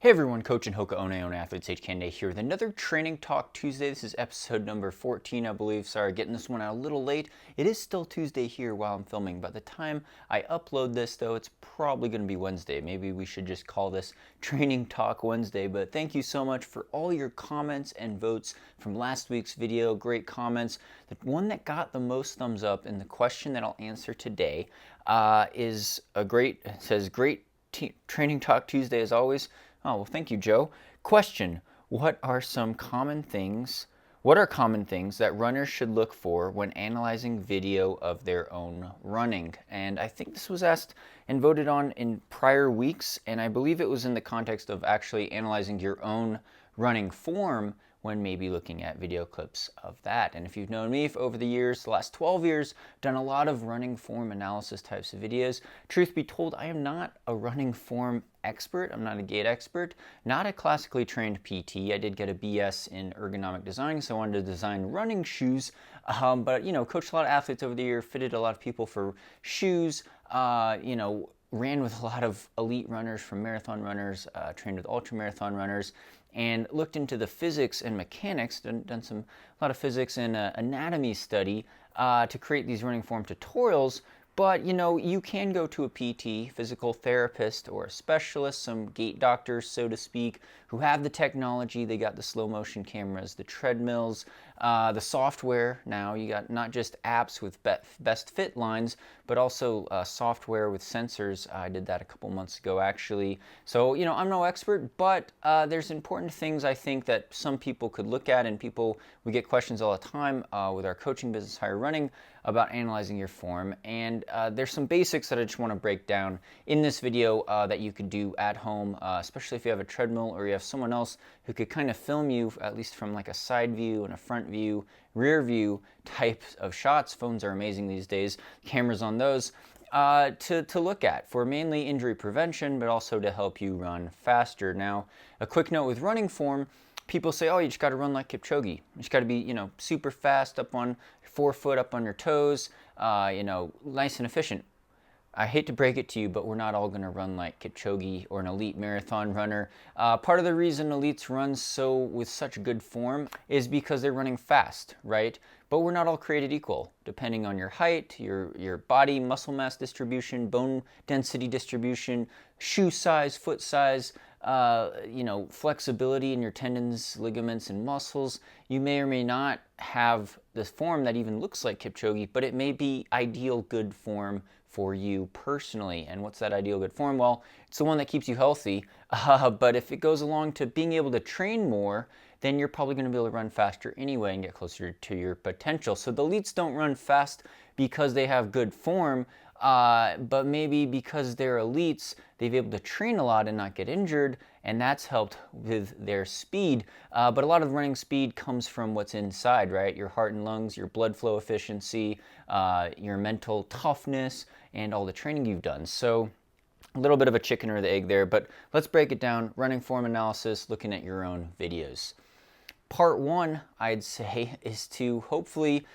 Hey everyone, Coach and Hoka One Athletes H. Canaday here with another Training Talk Tuesday. This is episode number 14, I believe. Sorry, getting this one out a little late. It is still Tuesday here while I'm filming. By the time I upload this, though, it's probably going to be Wednesday. Maybe we should just call this Training Talk Wednesday. But thank you so much for all your comments and votes from last week's video. Great comments. The one that got the most thumbs up and the question that I'll answer today is it says, great Training Talk Tuesday as always. Oh, well, thank you, Joe. Question: what are common things that runners should look for when analyzing video of their own running? And I think this was asked and voted on in prior weeks, and I believe it was in the context of actually analyzing your own running form when maybe looking at video clips of that. And if you've known me for over the years, the last 12 years, done a lot of running form analysis types of videos. Truth be told, I am not a running form expert. I'm not a gait expert, not a classically trained PT. I did get a BS in ergonomic design, so I wanted to design running shoes. But coached a lot of athletes over the year, fitted a lot of people for shoes, ran with a lot of elite runners from marathon runners, trained with ultra marathon runners, and looked into the physics and mechanics, done a lot of physics and anatomy study to create these running form tutorials. But you can go to a PT, physical therapist, or a specialist, some gait doctors, so to speak, who have the technology. They got the slow motion cameras, the treadmills, the software. Now you got not just apps with best fit lines, but also software with sensors. I did that a couple months ago, actually. So I'm no expert, but there's important things I think that some people could look at, and we get questions all the time with our coaching business, Higher Running, about analyzing your form. And there's some basics that I just want to break down in this video that you could do at home, especially if you have a treadmill or you have someone else who could kind of film you, at least from like a side view and a front view, rear view type of shots. Phones are amazing these days, cameras on those, to look at for mainly injury prevention, but also to help you run faster. Now, a quick note with running form. People say, oh, you just got to run like Kipchoge. You just got to be, super fast, up on 4 foot, up on your toes, nice and efficient. I hate to break it to you, but we're not all going to run like Kipchoge or an elite marathon runner. Part of the reason elites run with such good form is because they're running fast, right? But we're not all created equal, depending on your height, your body muscle mass distribution, bone density distribution, shoe size, foot size, flexibility in your tendons, ligaments, and muscles. You may or may not have this form that even looks like Kipchoge, but it may be ideal good form for you personally. And what's that ideal good form? Well, it's the one that keeps you healthy. But if it goes along to being able to train more, then you're probably going to be able to run faster anyway and get closer to your potential. So the elites don't run fast because they have good form, but maybe because they're elites, they've been able to train a lot and not get injured, and that's helped with their speed. But a lot of running speed comes from what's inside, right? Your heart and lungs, your blood flow efficiency, your mental toughness, and all the training you've done. So a little bit of a chicken or the egg there, but let's break it down. Running form analysis, looking at your own videos. Part one, I'd say, is to hopefully,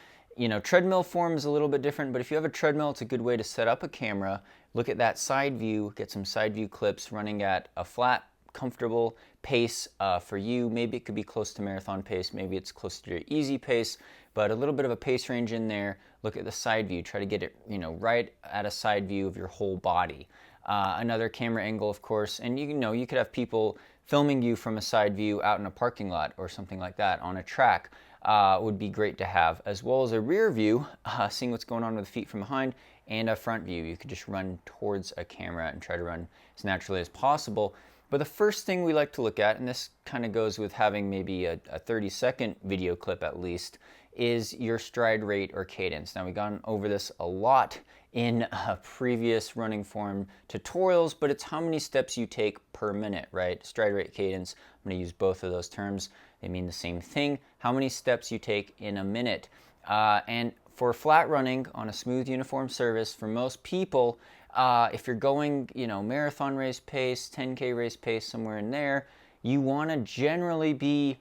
treadmill form is a little bit different, but if you have a treadmill, it's a good way to set up a camera, look at that side view, get some side view clips running at a flat, comfortable pace for you. Maybe it could be close to marathon pace, maybe it's close to your easy pace, but a little bit of a pace range in there. Look at the side view, try to get it, right at a side view of your whole body. Another camera angle, of course, and you could have people filming you from a side view out in a parking lot or something like that on a track. Would be great to have, as well as a rear view, seeing what's going on with the feet from behind, and a front view. You could just run towards a camera and try to run as naturally as possible. But the first thing we like to look at, and this kind of goes with having maybe a 30-second video clip at least, is your stride rate or cadence. Now, we've gone over this a lot in previous running form tutorials, but it's how many steps you take per minute, right? Stride rate, cadence, I'm going to use both of those terms. They mean the same thing. How many steps you take in a minute. And for flat running on a smooth uniform surface, for most people, if you're going, marathon race pace, 10K race pace, somewhere in there, you want to generally be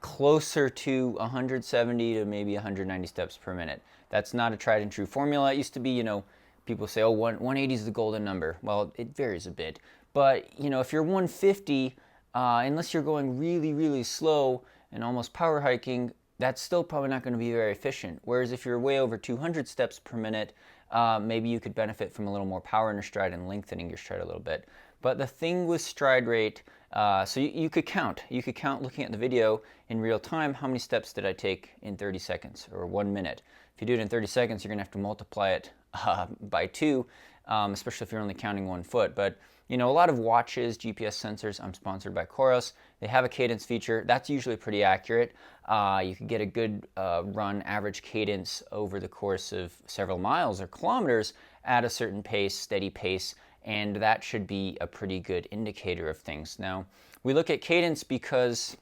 closer to 170 to maybe 190 steps per minute. That's not a tried and true formula. It used to be, people say, oh, 180 is the golden number. Well, it varies a bit. But, if you're 150, unless you're going really, really slow and almost power hiking, that's still probably not going to be very efficient. Whereas if you're way over 200 steps per minute, maybe you could benefit from a little more power in your stride and lengthening your stride a little bit. But the thing with stride rate, so you could count. You could count looking at the video in real time, how many steps did I take in 30 seconds or 1 minute. If you do it in 30 seconds, you're going to have to multiply it by 2, especially if you're only counting 1 foot. But a lot of watches, GPS sensors, I'm sponsored by Coros, they have a cadence feature. That's usually pretty accurate. You can get a good run average cadence over the course of several miles or kilometers at a certain pace, steady pace, and that should be a pretty good indicator of things. Now, we look at cadence because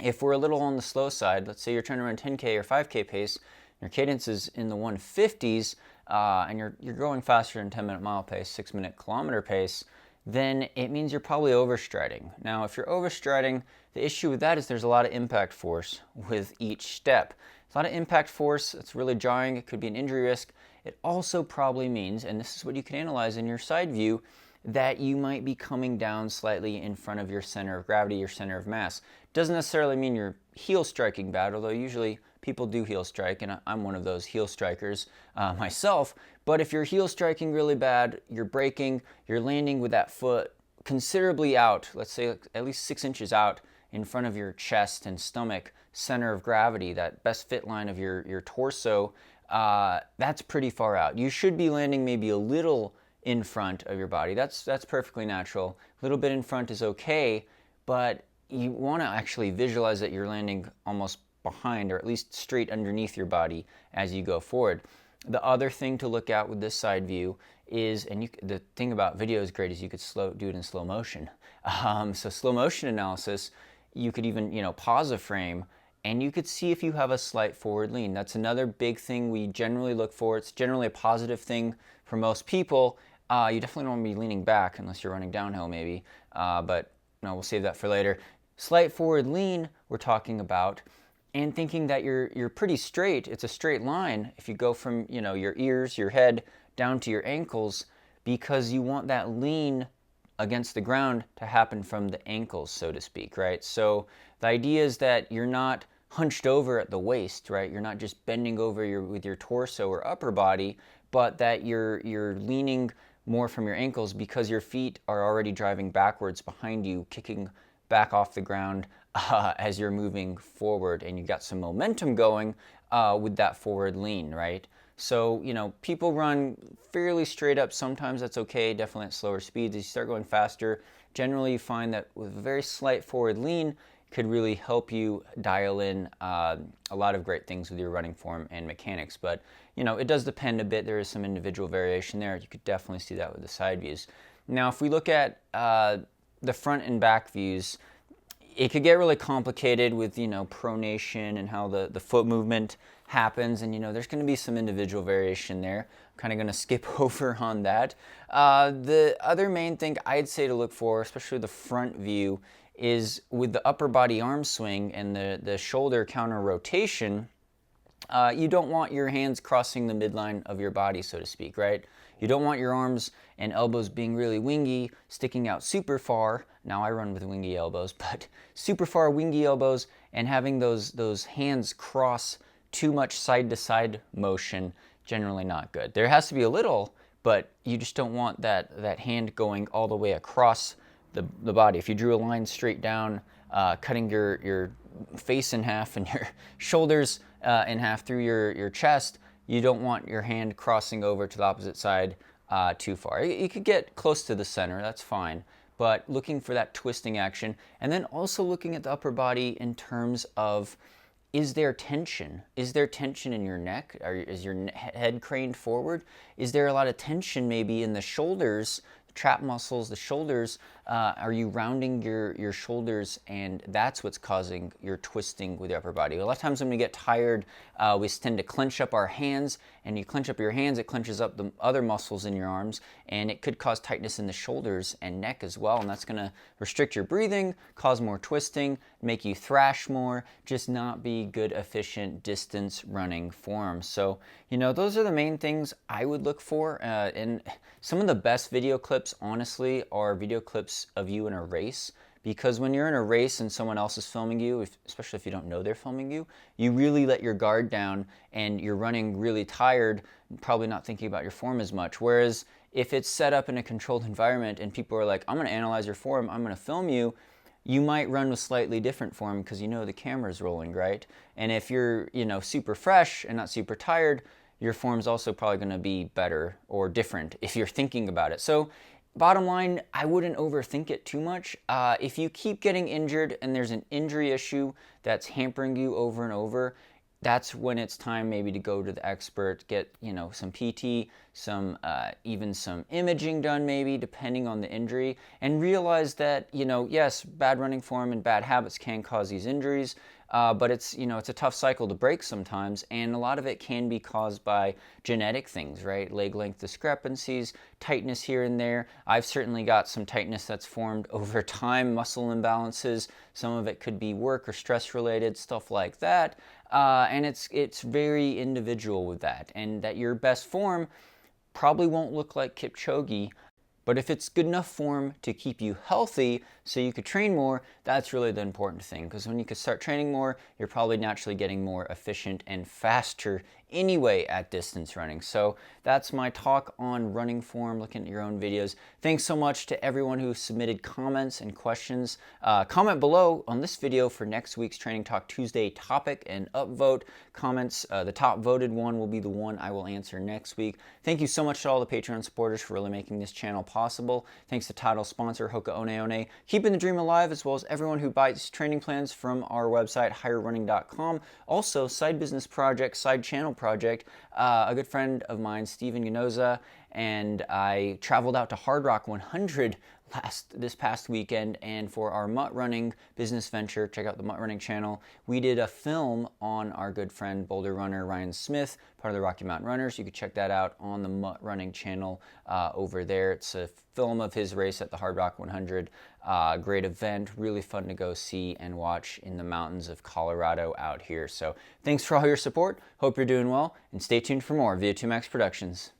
if we're a little on the slow side, let's say you're trying to run 10K or 5K pace, your cadence is in the 150s, and you're going faster than 10-minute mile pace, 6-minute kilometer pace, then it means you're probably overstriding. Now, if you're overstriding, the issue with that is there's a lot of impact force with each step. It's a lot of impact force. It's really jarring. It could be an injury risk. It also probably means, and this is what you can analyze in your side view, that you might be coming down slightly in front of your center of gravity, your center of mass. Doesn't necessarily mean you're heel striking bad, although usually people do heel strike, and I'm one of those heel strikers myself. But if you're heel striking really bad, you're braking, you're landing with that foot considerably out, let's say at least 6 inches out in front of your chest and stomach center of gravity, that best fit line of your torso, that's pretty far out. You should be landing maybe a little in front of your body. That's perfectly natural. A little bit in front is okay, but you want to actually visualize that you're landing almost behind or at least straight underneath your body as you go forward. The other thing to look at with this side view is, and the thing about video is great, is you could do it in slow motion. So slow motion analysis, you could even pause a frame and you could see if you have a slight forward lean. That's another big thing we generally look for. It's generally a positive thing for most people. You definitely don't want to be leaning back unless you're running downhill maybe, but no, we'll save that for later. Slight forward lean we're talking about, and thinking that you're pretty straight. It's a straight line if you go from your ears, your head, down to your ankles, because you want that lean against the ground to happen from the ankles, so to speak, right? So the idea is that you're not hunched over at the waist, right? You're not just bending over with your torso or upper body, but that you're leaning more from your ankles because your feet are already driving backwards behind you, kicking back off the ground as you're moving forward, and you got some momentum going with that forward lean, right? So, people run fairly straight up. Sometimes that's okay, definitely at slower speeds. As you start going faster, generally you find that with a very slight forward lean could really help you dial in a lot of great things with your running form and mechanics. But, it does depend a bit. There is some individual variation there. You could definitely see that with the side views. Now, if we look at the front and back views, it could get really complicated with, pronation and how the foot movement happens. And, there's going to be some individual variation there. I'm kind of going to skip over on that. The other main thing I'd say to look for, especially the front view, is with the upper body arm swing and the shoulder counter rotation, you don't want your hands crossing the midline of your body, so to speak, right? You don't want your arms and elbows being really wingy, sticking out super far. Now I run with wingy elbows, but super far wingy elbows and having those hands cross too much side-to-side motion, generally not good. There has to be a little, but you just don't want that hand going all the way across the body. If you drew a line straight down, cutting your face in half and your shoulders in half through your chest, you don't want your hand crossing over to the opposite side too far. You could get close to the center, that's fine, but looking for that twisting action, and then also looking at the upper body in terms of, is there tension? Is there tension in your neck? Is your head craned forward? Is there a lot of tension maybe in the shoulders, the trap muscles, the shoulders, are you rounding your shoulders, and that's what's causing your twisting with your upper body? A lot of times when we get tired, we tend to clench up our hands, and you clench up your hands, it clenches up the other muscles in your arms, and it could cause tightness in the shoulders and neck as well, and that's going to restrict your breathing, cause more twisting, make you thrash more, just not be good, efficient distance running form. So, you know, those are the main things I would look for. And some of the best video clips, honestly, are video clips of you in a race. Because when you're in a race and someone else is filming you, especially if you don't know they're filming you, you really let your guard down and you're running really tired, probably not thinking about your form as much. Whereas if it's set up in a controlled environment and people are like, I'm going to analyze your form, I'm going to film you, you might run with slightly different form because you know the camera's rolling, right? And if you're, you know, super fresh and not super tired, your form's also probably going to be better or different if you're thinking about it. So bottom line, I wouldn't overthink it too much. If you keep getting injured and there's an injury issue that's hampering you over and over, that's when it's time maybe to go to the expert, get, you know, some PT, even some imaging done maybe, depending on the injury, and realize that, you know, yes, bad running form and bad habits can cause these injuries, but it's, you know, it's a tough cycle to break sometimes, and a lot of it can be caused by genetic things, right? Leg length discrepancies, tightness here and there. I've certainly got some tightness that's formed over time, muscle imbalances. Some of it could be work or stress related, stuff like that. And it's very individual with that, and that your best form probably won't look like Kipchoge, but if it's good enough form to keep you healthy so you could train more, that's really the important thing, because when you could start training more, you're probably naturally getting more efficient and faster anyway at distance running. So that's my talk on running form, looking at your own videos. Thanks so much to everyone who submitted comments and questions. Comment below on this video for next week's Training Talk Tuesday topic and upvote comments. The top voted one will be the one I will answer next week. Thank you so much to all the Patreon supporters for really making this channel possible. Thanks to title sponsor Hoka One One, keeping the dream alive, as well as everyone who buys training plans from our website, higherrunning.com. Also, side business project, side channel project, a good friend of mine, Steven Ganoza, and I traveled out to Hard Rock 100 this past weekend, and for our mutt running business venture, check out the Mutt Running channel, we did a film on our good friend boulder runner Ryan Smith, part of the Rocky Mountain Runners. You can check that out on the Mutt Running channel over there. It's a film of his race at the Hard Rock 100. Great event, really fun to go see and watch in the mountains of Colorado out here. So thanks for all your support. Hope you're doing well, and stay tuned for more VO2 Max Productions.